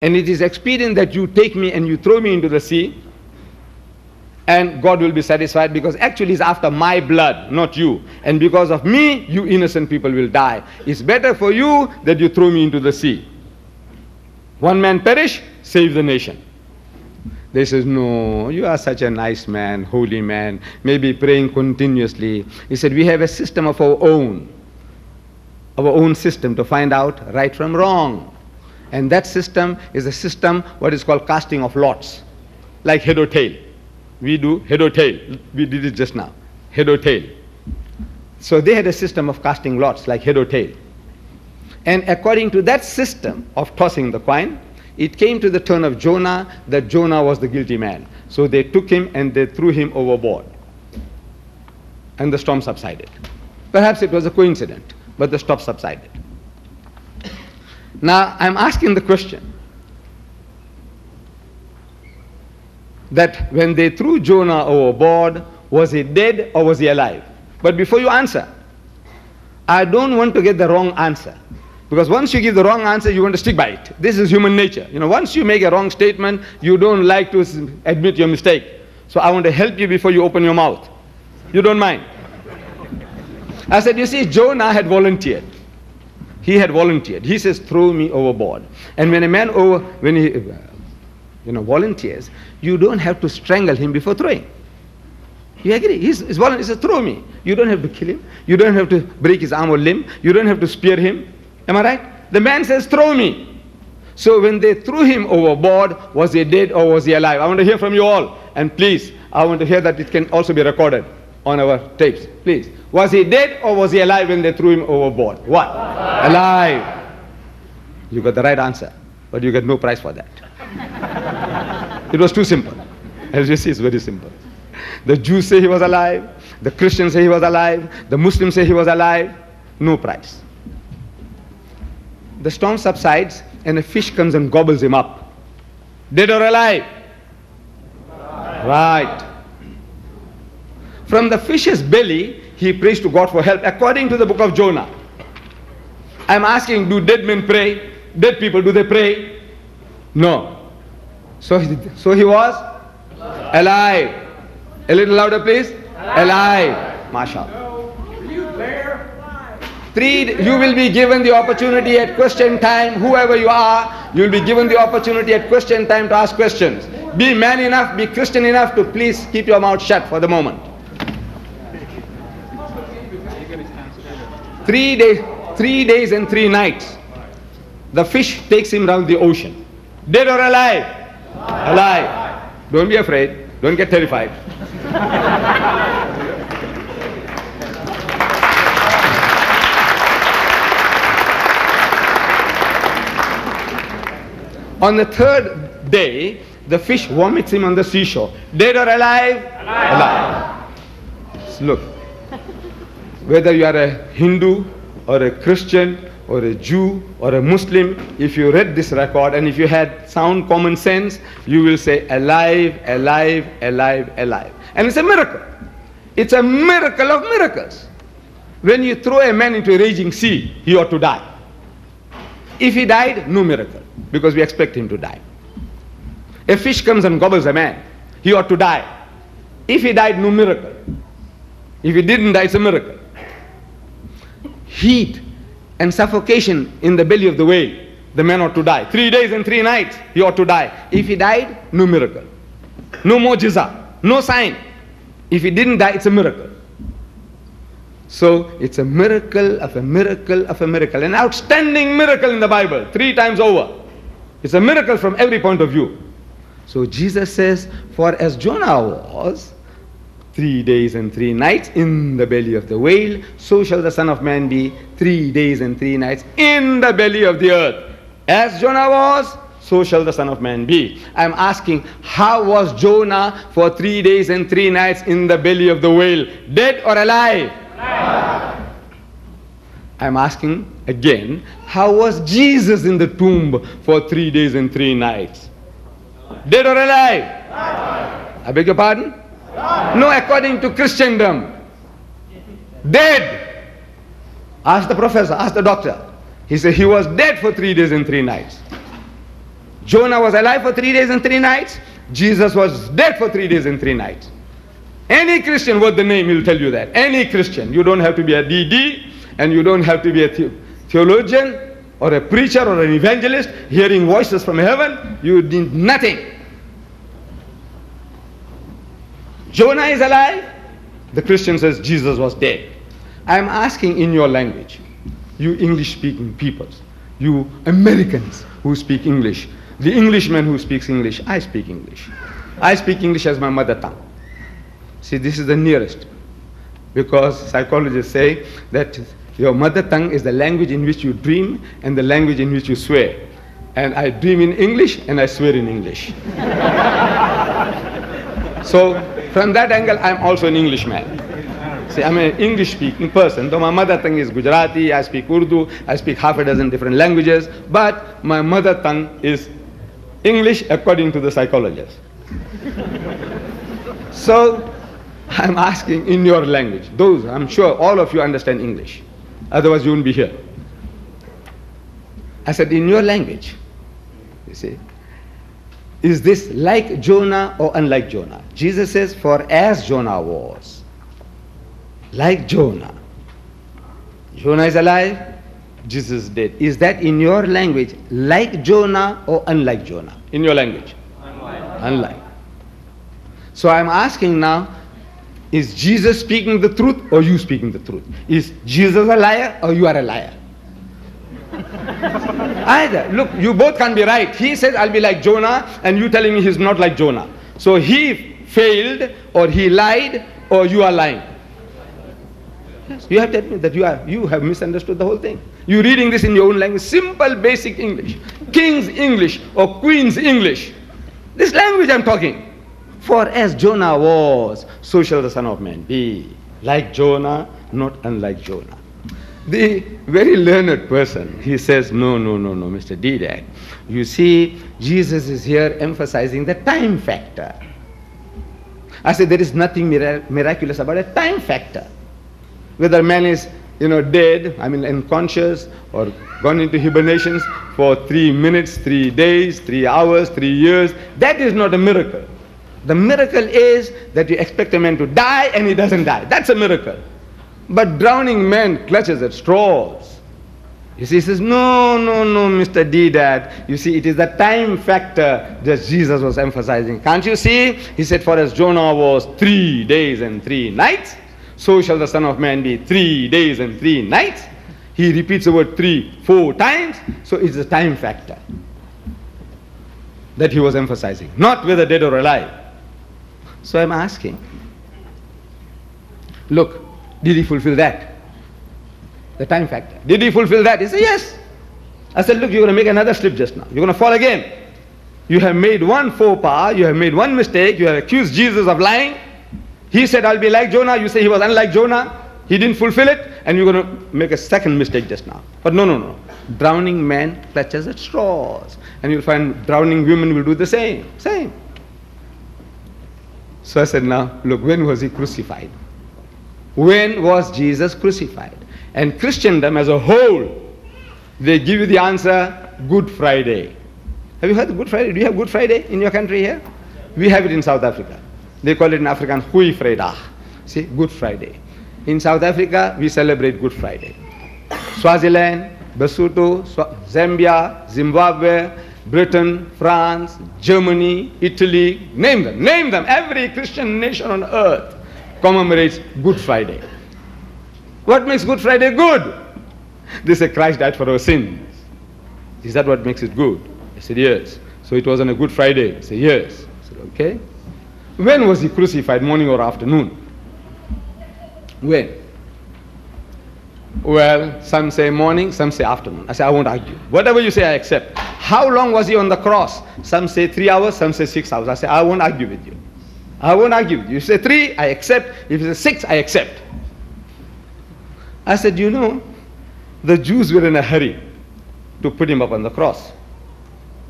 And it is expedient that you take me and you throw me into the sea, and God will be satisfied, because actually it's after my blood, not you. And because of me, you innocent people will die. It's better for you that you throw me into the sea. One man perish, save the nation. They says, no, you are such a nice man, holy man, maybe praying continuously. He said, we have a system of our own system to find out right from wrong. And that system is a system what is called casting of lots, like head or tail. We do head or tail. We did it just now, head or tail. So they had a system of casting lots, like head or tail. And according to that system of tossing the coin, it came to the turn of Jonah that Jonah was the guilty man. So they took him and they threw him overboard. And the storm subsided. Perhaps it was a coincidence, but the storm subsided. Now I'm asking the question that when they threw Jonah overboard, was he dead or was he alive? But before you answer, I don't want to get the wrong answer. Because once you give the wrong answer, you want to stick by it. This is human nature. You know, once you make a wrong statement, you don't like to admit your mistake. So I want to help you before you open your mouth. You don't mind? I said, you see, Jonah had volunteered. He had volunteered. He says, throw me overboard. And when a man volunteers, you don't have to strangle him before throwing. You agree? He's volunteer. He says, throw me. You don't have to kill him. You don't have to break his arm or limb. You don't have to spear him. Am I right? The man says, throw me. So when they threw him overboard, was he dead or was he alive? I want to hear from you all. And please, I want to hear that it can also be recorded on our tapes. Please. Was he dead or was he alive when they threw him overboard? What? Alive. You got the right answer, but you get no prize for that. It was too simple. As you see, it's very simple. The Jews say he was alive. The Christians say he was alive. The Muslims say he was alive. No prize. The storm subsides and a fish comes and gobbles him up. Dead or alive? Right. From the fish's belly, he prays to God for help, according to the book of Jonah. I'm asking, do dead men pray? Dead people, do they pray? No. So he was alive. A little louder, please. Alive. MashaAllah. You will be given the opportunity at question time, whoever you are, you will be given the opportunity at question time to ask questions. Be man enough, be Christian enough to please keep your mouth shut for the moment. 3 days and 3 nights, the fish takes him round the ocean. Dead or alive? Alive. Don't be afraid. Don't get terrified. On the 3rd day, the fish vomits him on the seashore. Dead or alive? Alive. So look, whether you are a Hindu or a Christian or a Jew or a Muslim, if you read this record and if you had sound common sense, you will say alive, alive, alive, alive. And it's a miracle. It's a miracle of miracles. When you throw a man into a raging sea, he ought to die. If he died, no miracle, because we expect him to die. A fish comes and gobbles a man, he ought to die. If he died, no miracle. If he didn't die, it's a miracle. Heat and suffocation in the belly of the whale, the man ought to die. 3 days and 3 nights, he ought to die. If he died, no miracle. No Mukjizat, no sign. If he didn't die, it's a miracle. So it's a miracle of a miracle of a miracle. An outstanding miracle in the Bible, 3 times over. It's a miracle from every point of view. So Jesus says, for as Jonah was 3 days and 3 nights in the belly of the whale, so shall the Son of Man be 3 days and 3 nights in the belly of the earth. As Jonah was, so shall the Son of Man be. I'm asking, how was Jonah for 3 days and 3 nights in the belly of the whale? Dead or alive? Alive. I'm asking again, how was Jesus in the tomb for 3 days and 3 nights? Dead or alive? Alive. I beg your pardon? Alive. No, according to Christendom. Dead. Ask the professor, ask the doctor. He said he was dead for 3 days and 3 nights. Jonah was alive for 3 days and 3 nights. Jesus was dead for 3 days and 3 nights. Any Christian worth the name will tell you that. Any Christian. You don't have to be a DD, and you don't have to be a theologian or a preacher or an evangelist hearing voices from heaven. You need nothing. Jonah is alive. The Christian says Jesus was dead. I am asking in your language, you English-speaking peoples, you Americans who speak English, the Englishman who speaks English, I speak English. I speak English as my mother tongue. See, this is the nearest. Because psychologists say that your mother tongue is the language in which you dream and the language in which you swear. And I dream in English and I swear in English. So, from that angle, I'm also an Englishman. See, I'm an English-speaking person. Though my mother tongue is Gujarati, I speak Urdu, I speak half a dozen different languages, but my mother tongue is English according to the psychologists. So, I'm asking in your language. Those, I'm sure all of you understand English. Otherwise you wouldn't be here. I said, in your language, you see, is this like Jonah or unlike Jonah? Jesus says, for as Jonah was, like Jonah. Jonah is alive, Jesus is dead. Is that in your language like Jonah or unlike Jonah? In your language? Unlike. So I'm asking now, is Jesus speaking the truth or you speaking the truth? Is Jesus a liar or you are a liar? Either. Look, you both can't be right. He says, I'll be like Jonah, and you telling me he's not like Jonah. So he failed, or he lied, or you are lying. Yes, you have to admit that you have misunderstood the whole thing. You're reading this in your own language, simple basic English, King's English or Queen's English. This language I'm talking. For as Jonah was, so shall the Son of Man be. Like Jonah, not unlike Jonah. The very learned person, he says, no, Mr. Didak. You see, Jesus is here emphasizing the time factor. I said, there is nothing miraculous about a time factor. Whether man is, dead, unconscious, or gone into hibernations for 3 minutes, 3 days, 3 hours, 3 years, that is not a miracle. The miracle is that you expect a man to die and he doesn't die. That's a miracle. But drowning man clutches at straws. You see, he says, no, Mr. Didat. You see, it is the time factor that Jesus was emphasizing. Can't you see? He said, for as Jonah was 3 days and 3 nights, so shall the Son of Man be 3 days and 3 nights. He repeats the word 3, 4 times. So it's the time factor that he was emphasizing, not whether dead or alive. So I'm asking, look, did he fulfill that? The time factor. Did he fulfill that? He said, yes. I said, look, you're going to make another slip just now. You're going to fall again. You have made one faux pas. You have made one mistake. You have accused Jesus of lying. He said, I'll be like Jonah. You say he was unlike Jonah. He didn't fulfill it. And you're going to make a second mistake just now. But no. Drowning man clutches at straws. And you'll find drowning women will do the same. So I said, now, look, when was he crucified? When was Jesus crucified? And Christendom as a whole, they give you the answer, Good Friday. Have you heard of Good Friday? Do you have Good Friday in your country here? We have it in South Africa. They call it in Afrikaans, Goeie Vrydag. See, Good Friday. In South Africa, we celebrate Good Friday. Swaziland, Lesotho, Zambia, Zimbabwe, Britain, France, Germany, Italy, name them. Every Christian nation on earth commemorates Good Friday. What makes Good Friday good? They say Christ died for our sins. Is that what makes it good? I said, yes. So it was on a Good Friday. I said, yes. I said, okay. When was he crucified, morning or afternoon? When? Well, some say morning, some say afternoon. I say, I won't argue. Whatever you say, I accept. How long was he on the cross? Some say 3 hours, some say 6 hours. I say, I won't argue with you. I won't argue with you. You say 3, I accept. If you say 6, I accept. I said, the Jews were in a hurry to put him up on the cross.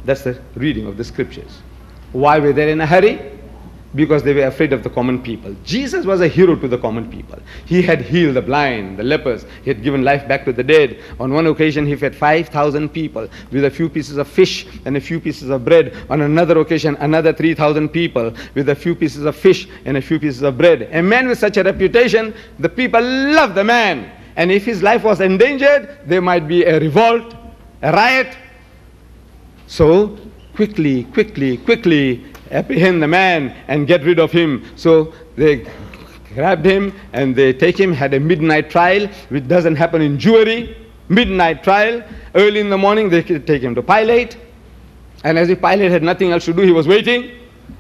That's the reading of the scriptures. Why were they in a hurry? because they were afraid of the common people. Jesus was a hero to the common people. He had healed the blind, the lepers. He had given life back to the dead. On one occasion, he fed 5,000 people with a few pieces of fish and a few pieces of bread. On another occasion, another 3,000 people with a few pieces of fish and a few pieces of bread. A man with such a reputation, the people loved the man. And if his life was endangered, there might be a revolt, a riot. So, quickly apprehend the man and get rid of him. So they grabbed him and they take him, had a midnight trial, which doesn't happen in Jewry. Midnight trial. Early in the morning they take him to Pilate. And as if Pilate had nothing else to do, he was waiting.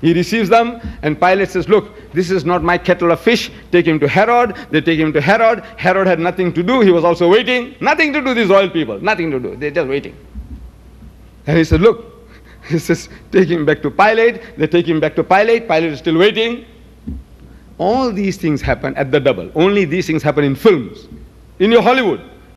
He receives them and Pilate says, look, this is not my kettle of fish. Take him to Herod. They take him to Herod. Herod had nothing to do. He was also waiting. Nothing to do, these royal people. Nothing to do. They're just waiting. And he said, look, he says, take him back to Pilate. They take him back to Pilate. Pilate is still waiting. All these things happen at the double. Only these things happen in films. In your Hollywood.